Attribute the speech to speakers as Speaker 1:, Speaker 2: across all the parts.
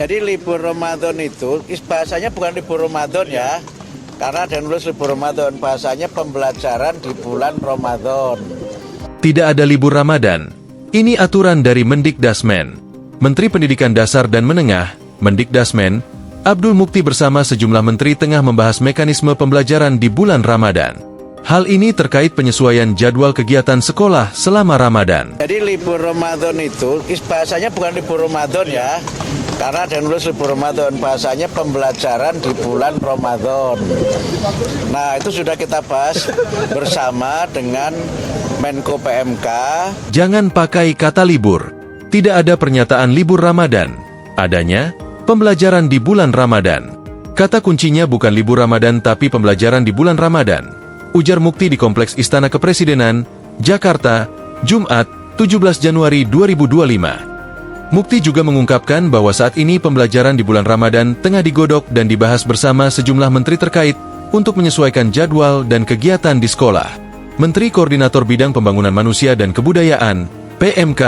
Speaker 1: Jadi libur Ramadan itu bahasanya bukan libur Ramadan ya, karena ada yang nulis libur Ramadan, bahasanya pembelajaran di bulan Ramadan.
Speaker 2: Tidak ada libur Ramadan. Ini aturan dari Mendikdasmen. Menteri Pendidikan Dasar dan Menengah, Mendikdasmen, Abdul Mukti bersama sejumlah menteri tengah membahas mekanisme pembelajaran di bulan Ramadan. Hal ini terkait penyesuaian jadwal kegiatan sekolah selama Ramadan.
Speaker 1: Jadi libur Ramadan itu bahasanya bukan libur Ramadan ya, karena ada yang nulis libur Ramadan, bahasanya pembelajaran di bulan Ramadan. Nah, itu sudah kita bahas bersama dengan Menko PMK.
Speaker 2: Jangan pakai kata libur. Tidak ada pernyataan libur Ramadan. Adanya pembelajaran di bulan Ramadan. Kata kuncinya bukan libur Ramadan tapi pembelajaran di bulan Ramadan. Ujar Mukti di Kompleks Istana Kepresidenan, Jakarta, Jumat, 17 Januari 2025. Mukti juga mengungkapkan bahwa saat ini pembelajaran di bulan Ramadan tengah digodok dan dibahas bersama sejumlah menteri terkait untuk menyesuaikan jadwal dan kegiatan di sekolah. Menteri Koordinator Bidang Pembangunan Manusia dan Kebudayaan, PMK,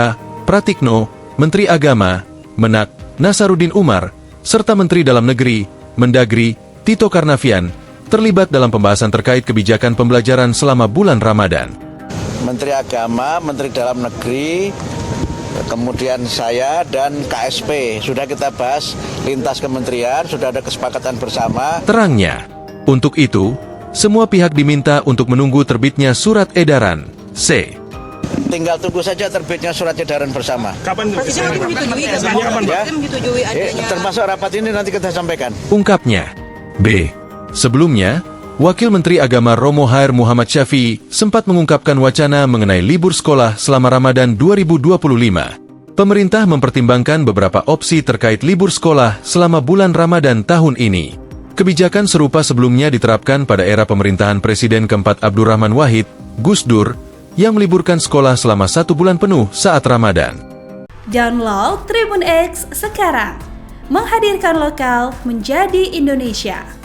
Speaker 2: Pratikno, Menteri Agama, Menak, Nasaruddin Umar, serta Menteri Dalam Negeri, Mendagri, Tito Karnavian, terlibat dalam pembahasan terkait kebijakan pembelajaran selama bulan Ramadan.
Speaker 1: Menteri Agama, Menteri Dalam Negeri, kemudian saya dan KSP. Sudah kita bahas lintas kementerian, sudah ada kesepakatan bersama.
Speaker 2: Terangnya, untuk itu, semua pihak diminta untuk menunggu terbitnya surat edaran C.
Speaker 1: Tinggal tunggu saja terbitnya surat edaran bersama.
Speaker 3: Kapan tuh?
Speaker 1: Termasuk rapat ini nanti kita sampaikan.
Speaker 2: Ungkapnya. B. Sebelumnya, Wakil Menteri Agama Romo Hair Muhammad Syafi'i sempat mengungkapkan wacana mengenai libur sekolah selama Ramadan 2025. Pemerintah mempertimbangkan beberapa opsi terkait libur sekolah selama bulan Ramadan tahun ini. Kebijakan serupa sebelumnya diterapkan pada era pemerintahan Presiden keempat Abdurrahman Wahid, Gus Dur, yang meliburkan sekolah selama 1 bulan penuh saat Ramadan.
Speaker 4: Download Tribun X sekarang, menghadirkan lokal menjadi Indonesia.